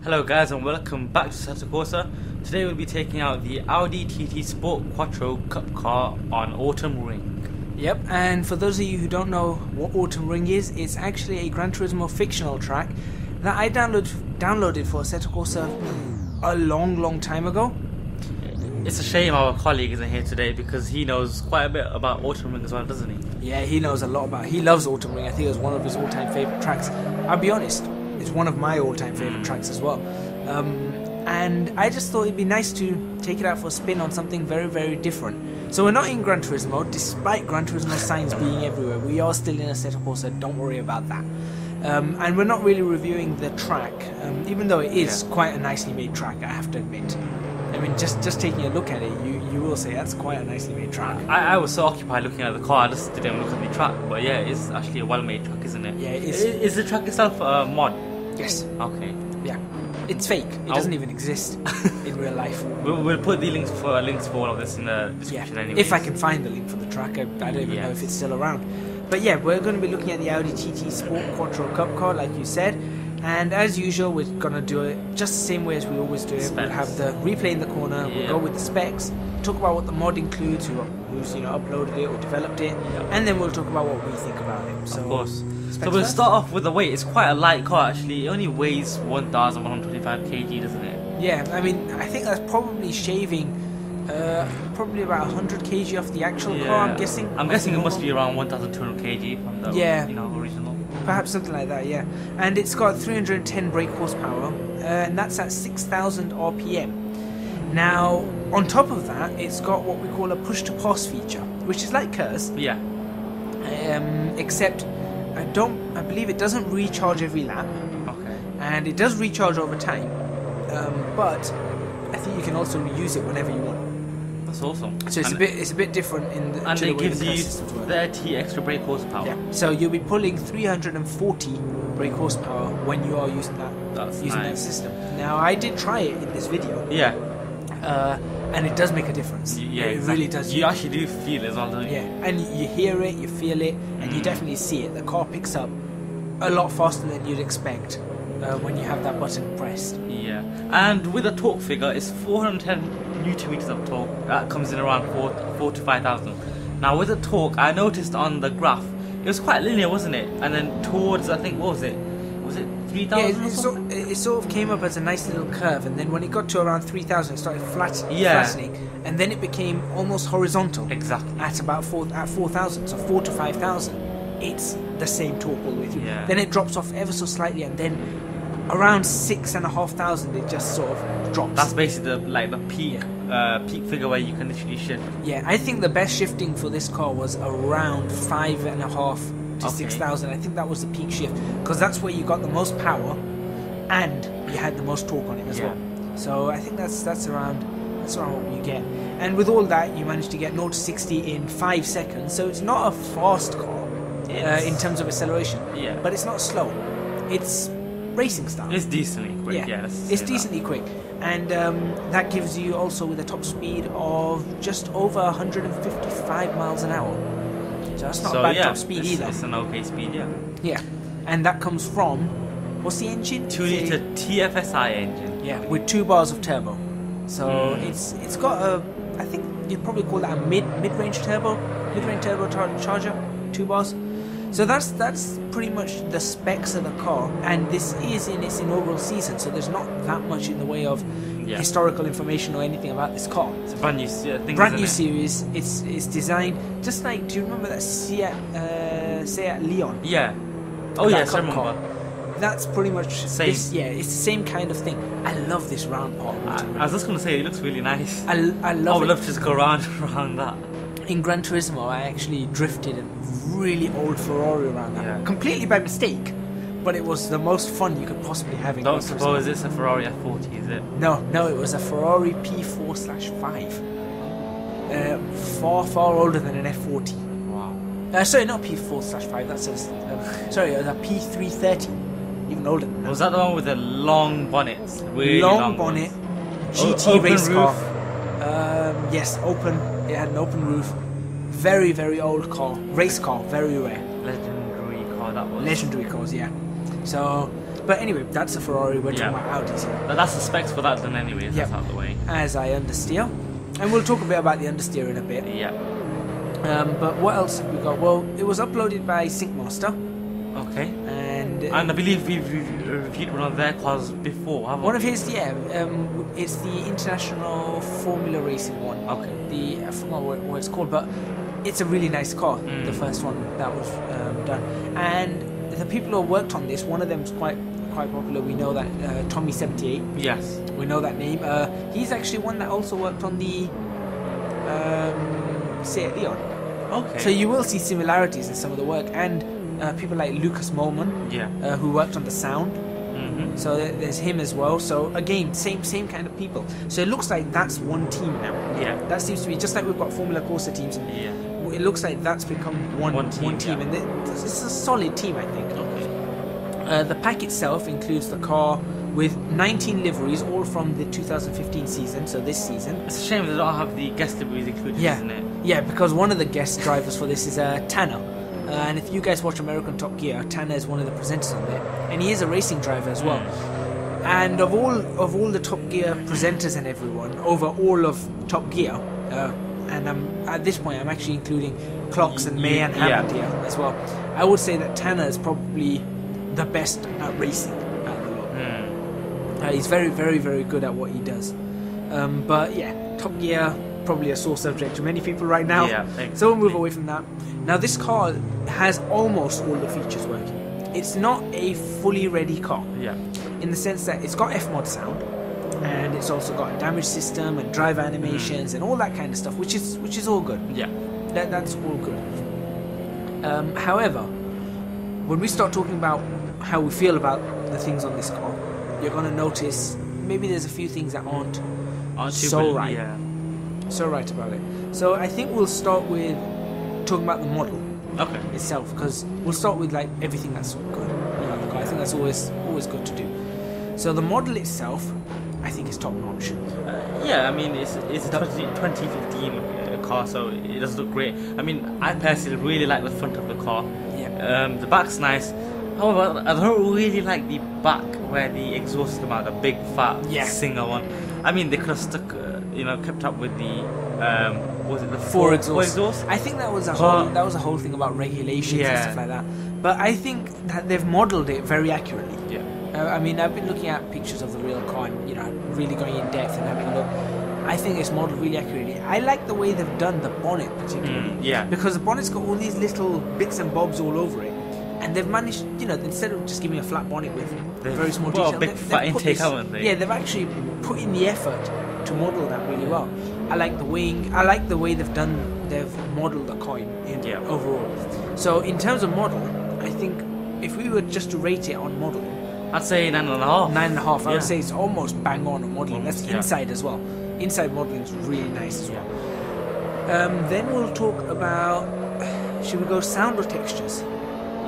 Hello guys and welcome back to Assetto Corsa. Today we'll be taking out the Audi TT Sport Quattro Cup car on Autumn Ring. Yep, and for those of you who don't know what Autumn Ring is, it's actually a Gran Turismo fictional track that I downloaded for Assetto Corsa a long time ago. It's a shame our colleague isn't here today because he knows quite a bit about Autumn Ring as well, doesn't he? Yeah, he knows a lot about it. He loves Autumn Ring. I think it was one of his all-time favourite tracks. I'll be honest, it's one of my all-time favourite tracks as well. And I just thought it'd be nice to take it out for a spin on something very different. So we're not in Gran Turismo, despite Gran Turismo signs being everywhere. We are still in Assetto Corsa, don't worry about that. And we're not really reviewing the track, even though it is quite a nicely made track, I have to admit. I mean, just taking a look at it, you will say that's quite a nicely made track. I was so occupied looking at the car, I just didn't look at the track. But yeah, it's actually a well-made track, isn't it? Yeah, it is. Is the track itself a mod? Yes. Okay. Yeah. It's fake. It doesn't even exist in real life. We'll put the links for all of this in the description anyway. If I can find the link for the track, I don't even know if it's still around. But yeah, we're going to be looking at the Audi TT Sport Quattro Cup car, like you said. And as usual, we're going to do it just the same way as we always do it. Specs. We'll have the replay in the corner, we'll go with the specs, talk about what the mod includes, who's uploaded it or developed it, and then we'll talk about what we think about it. So, of course. So we'll start off with the weight. It's quite a light car actually. It only weighs 1,125 kg, doesn't it? Yeah, I mean, I think that's probably shaving probably about 100 kg off the actual car, I'm guessing. I'm guessing it must be around 1,200 kg from the original. Perhaps something like that, yeah. And it's got 310 brake horsepower, and that's at 6,000 RPM. Now, on top of that, it's got what we call a push-to-pass feature, which is like Curse. Yeah. Except, I believe it doesn't recharge every lap. Okay. And it does recharge over time, but I think you can also use it whenever you want. That's awesome. So it's a bit different in the and it gives you 30 extra brake horsepower. Yeah. So you'll be pulling 340 brake horsepower when you are using that system. Now I did try it in this video. Yeah. And it does make a difference. Yeah, it really does. You actually do feel it as well, don't you? Yeah. And you hear it, you feel it, and you definitely see it. The car picks up a lot faster than you'd expect when you have that button pressed. Yeah. And with the torque figure, it's 410 Newton meters of torque. That comes in around 4 to 5,000. Now with the torque, I noticed on the graph, it was quite linear, wasn't it? And then towards, I think, what was it? Was it 3,000 or something? It sort of came up as a nice little curve, and then when it got to around 3,000, it started flattening, and then it became almost horizontal. Exactly. At about 4,000, so 4 to 5,000, it's the same torque all the way through. Yeah. Then it drops off ever so slightly, and then around 6,500, it just sort of drops. That's basically the peak figure where you can literally shift. Yeah, I think the best shifting for this car was around 5,500 to 6,000. I think that was the peak shift, because that's where you got the most power and you had the most torque on it as well. So I think that's around what you get. And with all that, you managed to get 0 to 60 in 5 seconds. So it's not a fast car in terms of acceleration. Yeah. But it's not slow. It's racing style. It's decently quick. Yeah, it's decently quick. And that gives you also with a top speed of just over 155 miles an hour. So that's not a bad top speed either. It's an okay speed, yeah. Yeah, and that comes from, what's the engine? 2-litre TFSI engine. Yeah, with 2 bars of turbo. So it's got a, I think you'd probably call that a mid-range turbocharger, 2 bars. So that's pretty much the specs of the car, and this is in its inaugural season, so there's not that much in the way of historical information or anything about this car. It's a brand new thing. Brand new series. It's designed just like, do you remember that Seat Leon? Yeah. Oh yes, I remember. Car? That's pretty much same. It's the same kind of thing. I love this round part. I was just gonna say it looks really nice. I love it. I would love to just go around that. In Gran Turismo, I actually drifted a really old Ferrari around that, completely by mistake, but it was the most fun you could possibly have in Gran Turismo. Don't suppose it's a Ferrari F40, is it? No, it was a Ferrari P4/5. Far older than an F40. Wow. Sorry, not P4/5. That's it was a P330. Even older than that. Was that the one with the long bonnets? Really long bonnet, GT race car. Yes, open. It had an open roof. Very old car. Race car. Very rare. Legendary car that was. Legendary cars, yeah. So, But anyway, that's a Ferrari. We're talking about Audis here. But that's the specs for that done anyways. That's out of the way. As I understeer, and we'll talk a bit about the understeer in a bit. Yeah. But what else have we got? Well, it was uploaded by Syncmaster. Okay. And I believe we've reviewed one of their cars before, haven't we? one of his, it's the International Formula Racing one. Okay. I forgot what it's called, but it's a really nice car. The first one that was done, and the people who worked on this, one of them's quite popular. We know that Tommy78. Yes. We know that name. He's actually one that also worked on the Seat Leon. Okay. So you will see similarities in some of the work, and people like Lucas Mollman, who worked on the sound. So there's him as well. So again, same kind of people. So it looks like that's one team now. Yeah. That seems to be just like we've got Formula Corsa teams. It looks like that's become one team, and it's a solid team, I think. Okay. The pack itself includes the car with 19 liveries, all from the 2015 season, so this season. It's a shame they don't have the guest liveries included, isn't it? Yeah, because one of the guest drivers for this is Tanner. And if you guys watch American Top Gear, Tanner is one of the presenters on there, and he is a racing driver as well. And of all the Top Gear presenters and everyone over all of Top Gear, and at this point I'm actually including Clocks and May and Hammond here as well. I would say that Tanner is probably the best at racing out of the lot. He's very, very, very good at what he does. But yeah, Top Gear, probably a sore subject to many people right now. Yeah, exactly. So we'll move away from that. Now this car has almost all the features working. It's not a fully ready car. Yeah. In the sense that it's got F-Mod sound, and it's also got a damage system and drive animations and all that kind of stuff, which is all good. Yeah. That's all good. However, when we start talking about how we feel about the things on this car, you're going to notice maybe there's a few things that aren't so right. Yeah. So right about it. So I think we'll start with talking about the model itself, because we'll start with like everything that's good about the car. I think that's always good to do. So the model itself, I think, is top notch. Yeah, I mean it's a 2015 car, so it does look great. I mean, I personally really like the front of the car. Yeah. The back's nice. However, I don't really like the back where the exhaust come out, the big fat Singer one. I mean, they could have stuck, kept up with the was it the four exhaust? I think that was a whole thing about regulations and stuff like that. But I think that they've modelled it very accurately. Yeah. I mean, I've been looking at pictures of the real car and really going in depth and having a look. I think it's modelled really accurately. I like the way they've done the bonnet particularly. Because the bonnet's got all these little bits and bobs all over it. And they've managed, instead of just giving a flat bonnet with very small detail, big fat intake, haven't they? Yeah, they've actually put in the effort to model that really well. I like the wing. I like the way they've modelled the car in overall. So in terms of model, I think if we were just to rate it on model, I'd say 9.5. 9.5. I would say it's almost bang on modelling. That's inside as well. Inside modelling is really nice as well. Then we'll talk about. Should we go sound or textures?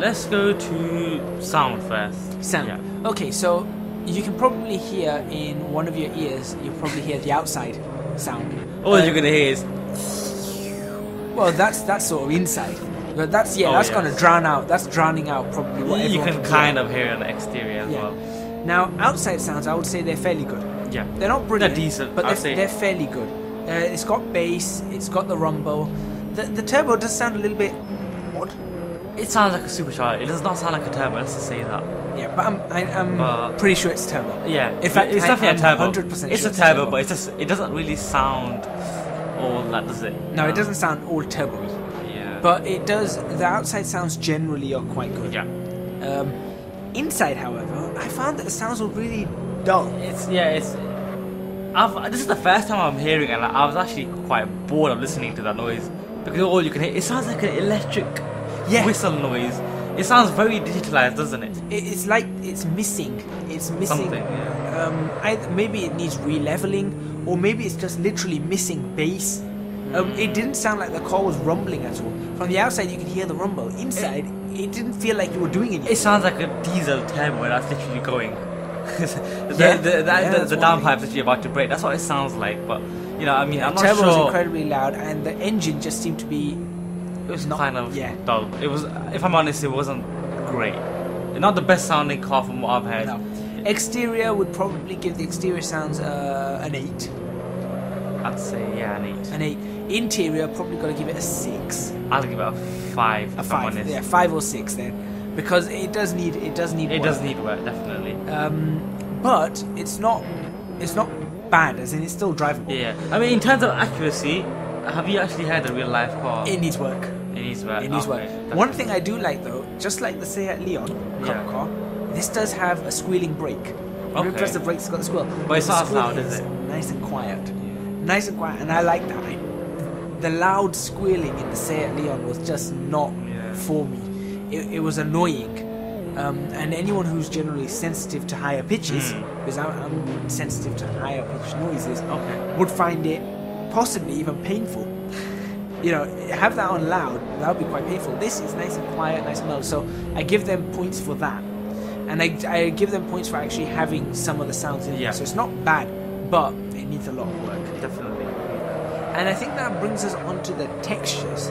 Let's go to sound first. Sound. Yeah. Okay, so you can probably hear in one of your ears, you'll probably hear the outside sound. All you're gonna hear is. Well, that's sort of inside, but that's gonna drown out. That's drowning out probably what you everyone can kind of hear on the exterior as well. Now, outside sounds, I would say they're fairly good. Yeah. They're not brilliant, they're decent, but they're fairly good. It's got bass, it's got the rumble. The turbo does sound a little bit odd. It sounds like a supercharger. It does not sound like a turbo. Let's just say that. Yeah, but I'm pretty sure it's turbo. Yeah, in fact, it's definitely a turbo. 100% it's sure a turbo, but it doesn't really sound all that, does it? No, it doesn't sound all turbo-y. Yeah. But it does. The outside sounds generally are quite good. Yeah. Inside, however, I found that the sounds were really dull. This is the first time I'm hearing it, and I was actually quite bored of listening to that noise, because all you can hear, it sounds like an electric whistle noise. It sounds very digitalized, doesn't it? It's like it's missing. It's missing something. Yeah. Maybe it needs re-leveling, or maybe it's just literally missing bass. It didn't sound like the car was rumbling at all. From the outside, you could hear the rumble. Inside, it didn't feel like you were doing anything. It sounds like a diesel turbo that's literally going. the downpipe's actually about to break. That's what it sounds like. But I'm not sure. The turbo was incredibly loud, and the engine just seemed to be. It was not kind of dull. It was, if I'm honest, it wasn't great. Not the best sounding car from what I've heard. No. Exterior would probably give the exterior sounds an 8. I'd say an 8. An 8. Interior, probably got to give it a 6. I'll give it a 5. A 5. Yeah, 5 or 6 then, because it does need work. It does need work, definitely. But it's not bad, as in it's still drivable. Yeah. I mean, in terms of accuracy, have you actually had a real life car? It needs work. It needs work. It needs work. Definitely. One thing I do like though, just like the Seat Leon cup car, this does have a squealing brake. When you press the brakes, it's got the squeal. But it's not as loud, is it? Nice and quiet. Nice and quiet, and I like that. The loud squealing in the Seat Leon was just not for me. It was annoying. And anyone who's generally sensitive to higher pitches, because I'm sensitive to higher pitch noises, would find it possibly even painful. Have that on loud, that would be quite painful. This is nice and quiet, nice and mellow, so I give them points for that. And I give them points for actually having some of the sounds in there. So it's not bad, but it needs a lot of work. Definitely. And I think that brings us on to the textures.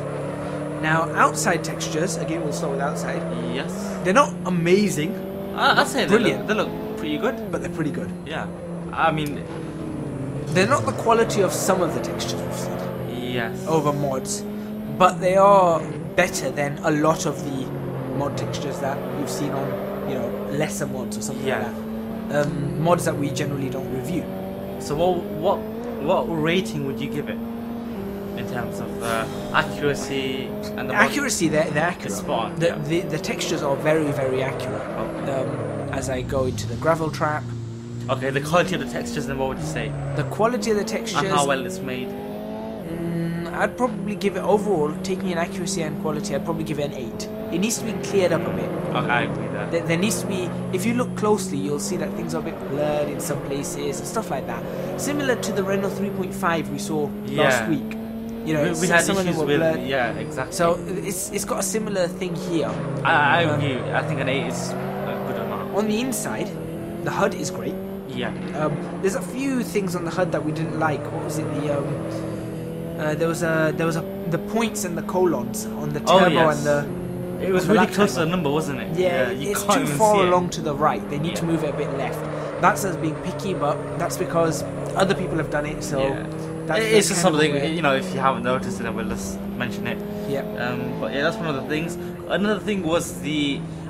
Now, outside textures, again, we'll start with outside. Yes. They're not amazing. I'd say brilliant. They look pretty good. But they're pretty good. Yeah. I mean, they're not the quality of some of the textures we've seen. Yes. Over mods. But they are better than a lot of the mod textures that we've seen on, lesser mods or something like that. Mods that we generally don't review. So what rating would you give it? In terms of accuracy and the accuracy, they're accurate. It's spot on, the textures are very, very accurate. As I go into the gravel trap. Okay, the quality of the textures, then what would you say? The quality of the textures. And how well it's made. I'd probably give it overall, taking in accuracy and quality, I'd probably give it an 8. It needs to be cleared up a bit. Okay, I agree with that. There needs to be, if you look closely, you'll see that things are a bit blurred in some places and stuff like that. Similar to the Renault 3.5 we saw last week. We had some of them issues were with blurred. Exactly. So it's got a similar thing here. I agree. I think an 8 is a good amount. On the inside, the HUD is great. Yeah. There's a few things on the HUD that we didn't like. What was it? There was the points and the colons on the turbo and the. It was really close to the number, wasn't it? Yeah, it's too far along to the right. They need to move it a bit left. That's us being picky, but that's because other people have done it. So it's just something if you haven't noticed it, then we'll just mention it. Yeah. But that's one of the things. Another thing was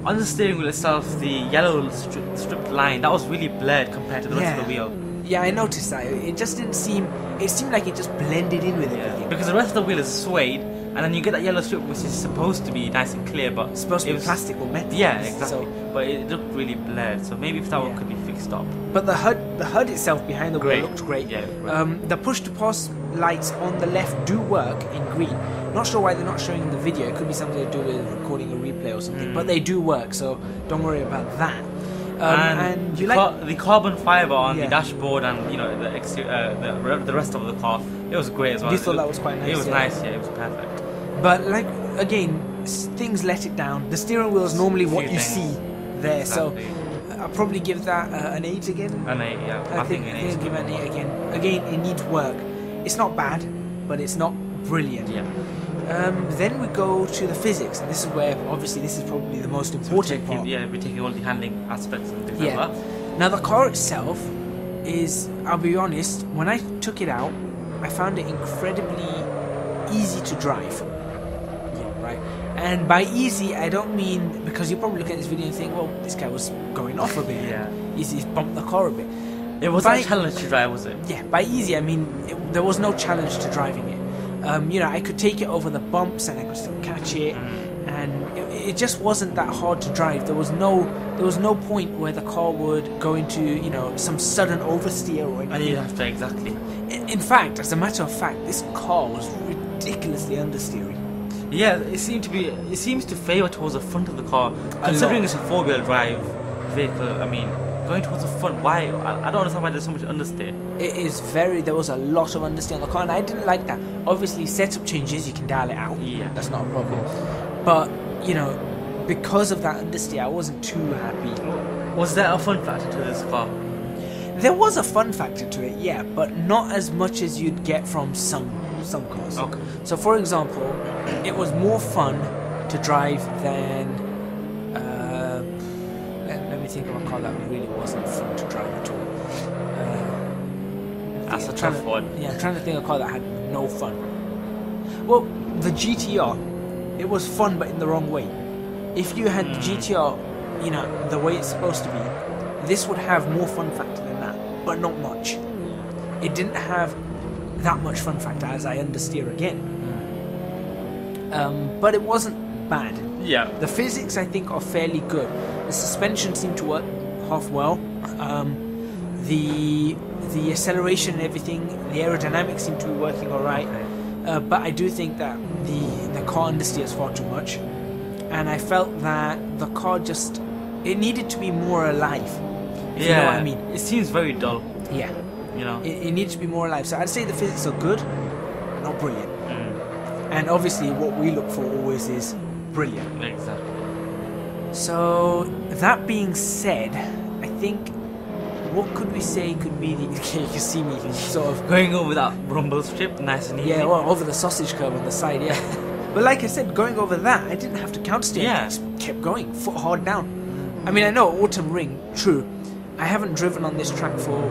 on the steering wheel itself, the yellow stripped line that was really blurred compared to the rest of the wheel. Yeah, I noticed that. It just didn't seem. It seemed like it just blended in with everything. Because the rest of the wheel is suede, and then you get that yellow strip, which is supposed to be nice and clear, but it's supposed to be plastic or metal. Yeah, exactly. But it looked really blurred. So maybe if that one could be fixed up. But the HUD itself behind the wheel looked great. Yeah. The push-to-pause lights on the left do work in green. Not sure why they're not showing in the video. It could be something to do with recording a replay or something. But they do work, so don't worry about that. And you the carbon fiber on the dashboard and the rest of the car, it was great as well. You thought that was quite nice? It was nice, it was perfect. But again, things let it down. The steering wheel is normally what you see there, so I'll probably give that an 8 again. An 8, yeah. I think an 8. I'll give it an 8 again. Again, it needs work. It's not bad, but it's not brilliant. Yeah. Then we go to the physics, and this is where obviously this is probably the most important part. Yeah, we're taking all the handling aspects and things like that. Now the car itself is, I'll be honest, when I took it out, I found it incredibly easy to drive. Yeah, right. And by easy, I don't mean because you probably look at this video and think, well, this guy was going off a bit. He's bumped the car a bit. It wasn't a challenge to drive, was it? Yeah, by easy I mean there was no challenge to driving it. I could take it over the bumps and I could still catch it, and it just wasn't that hard to drive. There was no point where the car would go into some sudden oversteer or anything. And you have to exactly. In fact, as a matter of fact, this car was ridiculously understeering. Yeah, it seems to favour towards the front of the car, considering it's a 4-wheel drive vehicle. I mean, going towards the front, why? I don't understand why there's so much understeer. There was a lot of understeer on the car, and I didn't like that. Obviously, setup changes, you can dial it out. Yeah. That's not a problem. But, because of that understeer, I wasn't too happy. Was there a fun factor to this car? There was a fun factor to it, yeah, but not as much as you'd get from some cars. Okay. So, for example, it was more fun to drive than think of a car that really wasn't fun to drive at all. That's a tough one. Yeah, I'm trying to think of a car that had no fun. Well, the GTR, it was fun, but in the wrong way. If you had the GTR, you know, the way it's supposed to be, this would have more fun factor than that, but not much. It didn't have that much fun factor as I understeer again. But it wasn't bad. Yeah. The physics, I think, are fairly good. The suspension seemed to work half well. The acceleration and everything, the aerodynamics seem to be working alright. But I do think that the car understeers far too much. And I felt that the car just, it needed to be more alive. If you know what I mean. It seems very dull. Yeah. You know. It needed to be more alive. So I'd say the physics are good, not brilliant. And obviously what we look for always is brilliant. Exactly. So that being said, I think what could we say could be the okay, you can see me sort of Going over that rumble strip, nice and easy. yeah, well, over the sausage curve on the side, yeah. But like I said, going over that, I didn't have to countersteer. Yeah. I just kept going, foot hard down. I mean, I know Autumn Ring, true. I haven't driven on this track for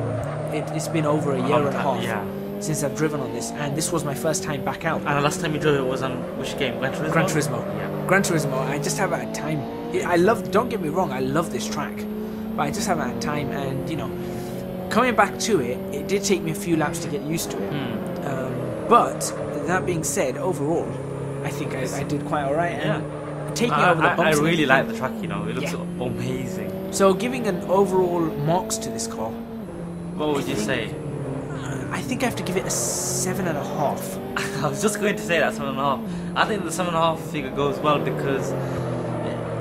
it's been over a year and a half. Yeah. Since I've driven on this, and this was my first time back out. And the last time you drove it was on which game? Gran Turismo? Gran Turismo. Yeah. Gran Turismo. I just haven't had time. I love. Don't get me wrong. I love this track, but I just haven't had time. And you know, coming back to it, it did take me a few laps to get used to it. But that being said, overall, I think I did quite alright. And taking over the bumps. I really like the track. You know, it looks amazing. So, giving an overall marks to this car, What would you say? I think I have to give it a 7.5. I was just going to say that 7.5. I think the 7.5 figure goes well because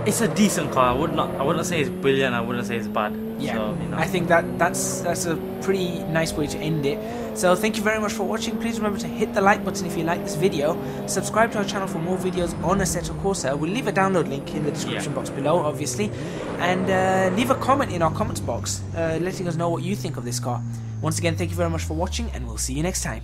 it's a decent car. I wouldn't say it's brilliant. I wouldn't say it's bad. Yeah, so, you know. I think that's a pretty nice way to end it. So thank you very much for watching. Please remember to hit the like button if you like this video. Subscribe to our channel for more videos on Assetto Corsa. We'll leave a download link in the description box below, obviously, and leave a comment in our comments box, letting us know what you think of this car. Once again, thank you very much for watching, and we'll see you next time.